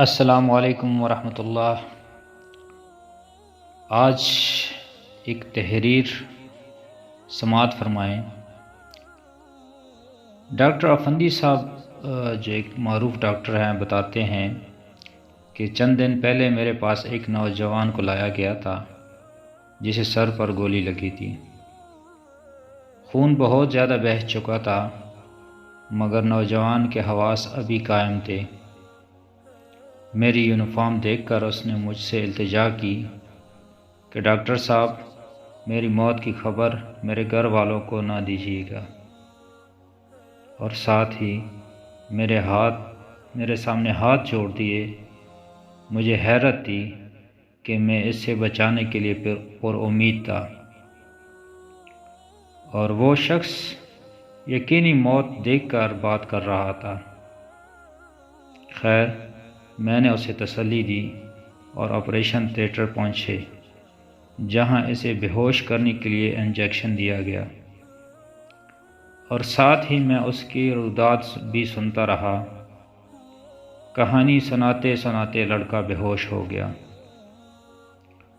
السلام علیکم ورحمۃ اللہ۔ آج ایک تحریر سماعت فرمائیں۔ ڈاکٹر افندی صاحب جو ایک معروف ڈاکٹر ہیں بتاتے ہیں کہ چند دن پہلے میرے پاس ایک نوجوان کو لایا گیا تھا جسے سر پر گولی لگی تھی۔ خون بہت زیادہ بہہ چکا تھا مگر نوجوان کے حواس ابھی قائم تھے۔ میری یونیفارم دیکھ کر اس نے مجھ سے التجا کی کہ ڈاکٹر صاحب میری موت کی خبر میرے گھر والوں کو نہ دیجیے گا، اور ساتھ ہی میرے سامنے ہاتھ جوڑ دیے۔ مجھے حیرت تھی کہ میں اس سے بچانے کے لیے پر امید تھا، اور وہ شخص یقینی موت دیکھ کر بات کر رہا تھا۔ خیر، میں نے اسے تسلی دی اور آپریشن تھیٹر پہنچے جہاں اسے بے ہوش کرنے کے لیے انجیکشن دیا گیا، اور ساتھ ہی میں اس کی رودات بھی سنتا رہا۔ کہانی سناتے سناتے لڑکا بے ہوش ہو گیا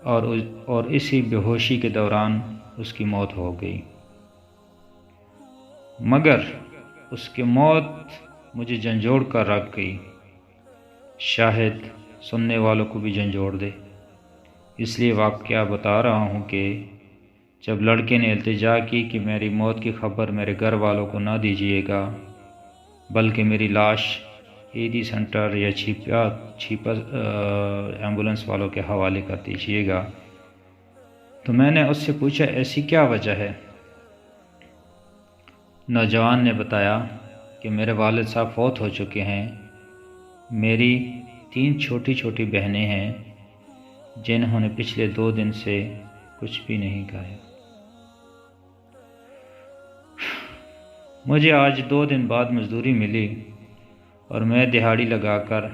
اور اسی بے ہوشی کے دوران اس کی موت ہو گئی۔ مگر اس کی موت مجھے جھنجھوڑ کر رکھ گئی، شاید سننے والوں کو بھی جھنجھوڑ دے۔ اس لیے واقعہ بتا رہا ہوں کہ جب لڑکے نے التجا کی کہ میری موت کی خبر میرے گھر والوں کو نہ دیجیے گا بلکہ میری لاش ایدی سینٹر یا چھیپا ایمبولنس والوں کے حوالے کر دیجیے گا، تو میں نے اس سے پوچھا ایسی کیا وجہ ہے؟ نوجوان نے بتایا کہ میرے والد صاحب فوت ہو چکے ہیں، میری 3 چھوٹی چھوٹی بہنیں ہیں جنہوں نے پچھلے 2 دن سے کچھ بھی نہیں کھایا۔ مجھے آج 2 دن بعد مزدوری ملی اور میں دہاڑی لگا کر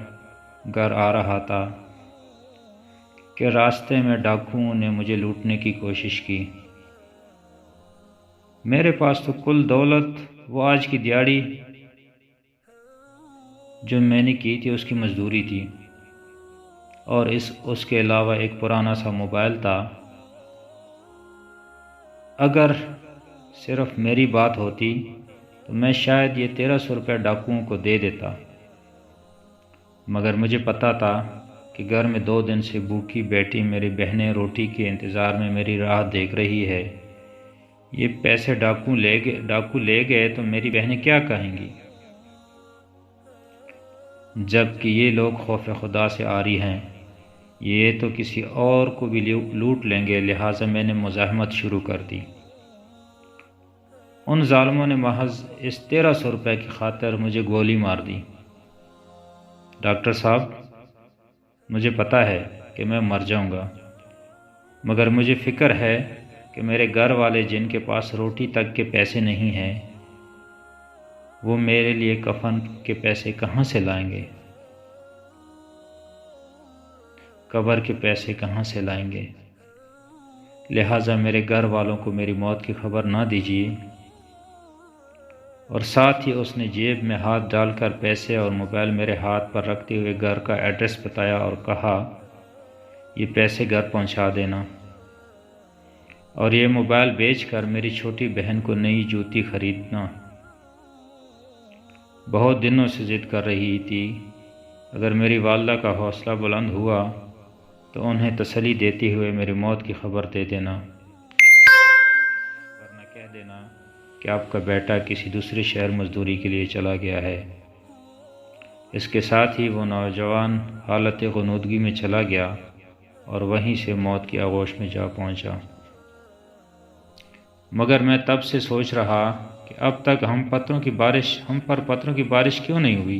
گھر آ رہا تھا کہ راستے میں ڈاکوؤں نے مجھے لوٹنے کی کوشش کی۔ میرے پاس تو کل دولت وہ آج کی دیہاڑی جو میں نے کی تھی اس کی مزدوری تھی، اور اس کے علاوہ ایک پرانا سا موبائل تھا۔ اگر صرف میری بات ہوتی تو میں شاید یہ 1300 روپے ڈاکوؤں کو دے دیتا، مگر مجھے پتا تھا کہ گھر میں 2 دن سے بھوکی بیٹھی میری بہنیں روٹی کے انتظار میں میری راہ دیکھ رہی ہے۔ یہ پیسے ڈاکو لے گئے تو میری بہنیں کیا کہیں گی؟ جب کہ یہ لوگ خوف خدا سے عاری ہیں، یہ تو کسی اور کو بھی لوٹ لیں گے، لہٰذا میں نے مزاحمت شروع کر دی۔ ان ظالموں نے محض اس 1300 روپے کی خاطر مجھے گولی مار دی۔ ڈاکٹر صاحب، مجھے پتا ہے کہ میں مر جاؤں گا، مگر مجھے فکر ہے کہ میرے گھر والے جن کے پاس روٹی تک کے پیسے نہیں ہیں، وہ میرے لیے کفن کے پیسے کہاں سے لائیں گے؟ قبر کے پیسے کہاں سے لائیں گے؟ لہٰذا میرے گھر والوں کو میری موت کی خبر نہ دیجیے۔ اور ساتھ ہی اس نے جیب میں ہاتھ ڈال کر پیسے اور موبائل میرے ہاتھ پر رکھتے ہوئے گھر کا ایڈریس بتایا اور کہا، یہ پیسے گھر پہنچا دینا، اور یہ موبائل بیچ کر میری چھوٹی بہن کو نئی جوتی خریدنا۔ بہت دنوں سے ضد کر رہی تھی، اگر میری والدہ کا حوصلہ بلند ہوا تو انہیں تسلی دیتے ہوئے میری موت کی خبر دے دینا، ورنہ کہہ دینا کہ آپ کا بیٹا کسی دوسرے شہر مزدوری کے لیے چلا گیا ہے۔ اس کے ساتھ ہی وہ نوجوان حالت غنودگی میں چلا گیا اور وہیں سے موت کی آغوش میں جا پہنچا۔ مگر میں تب سے سوچ رہا کہ اب تک ہم پر پتھروں کی بارش کیوں نہیں ہوئی؟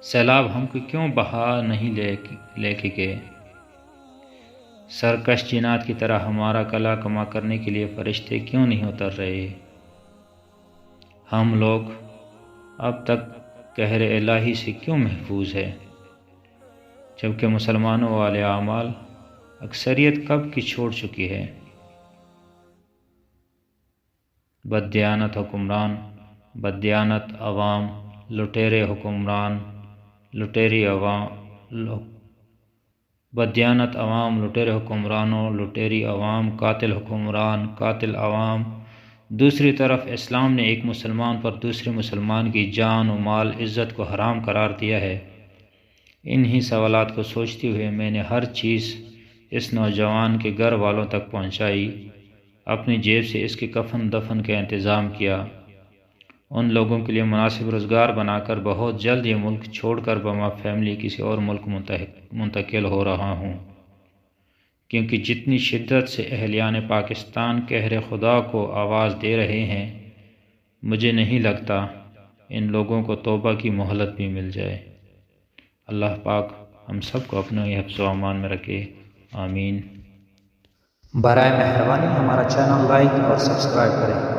سیلاب ہم کو کیوں بہا نہیں لے کے گئے؟ سرکش جنات کی طرح ہمارا کلا کما کرنے کے لیے فرشتے کیوں نہیں اتر رہے؟ ہم لوگ اب تک قہر الہی سے کیوں محفوظ ہے، جبکہ مسلمانوں والے اعمال اکثریت کب کی چھوڑ چکی ہے؟ بددیانت حکمران، بددیانت عوام، لٹیرے حکمران، لٹیری عوام، بدیانت عوام، لٹیرے حکمرانوں، لٹیری عوام، قاتل حکمران، قاتل عوام۔ دوسری طرف اسلام نے ایک مسلمان پر دوسرے مسلمان کی جان و مال عزت کو حرام قرار دیا ہے۔ انہی سوالات کو سوچتے ہوئے میں نے ہر چیز اس نوجوان کے گھر والوں تک پہنچائی، اپنی جیب سے اس کے کفن دفن کا انتظام کیا، ان لوگوں کے لیے مناسب روزگار بنا کر بہت جلد یہ ملک چھوڑ کر بما فیملی کسی اور ملک منتقل ہو رہا ہوں، کیونکہ جتنی شدت سے اہلیان پاکستان قہر خدا کو آواز دے رہے ہیں، مجھے نہیں لگتا ان لوگوں کو توبہ کی مہلت بھی مل جائے۔ اللہ پاک ہم سب کو اپنے حفظ و امان میں رکھے، آمین۔ برائے مہربانی ہمارا چینل لائک اور سبسکرائب کریں۔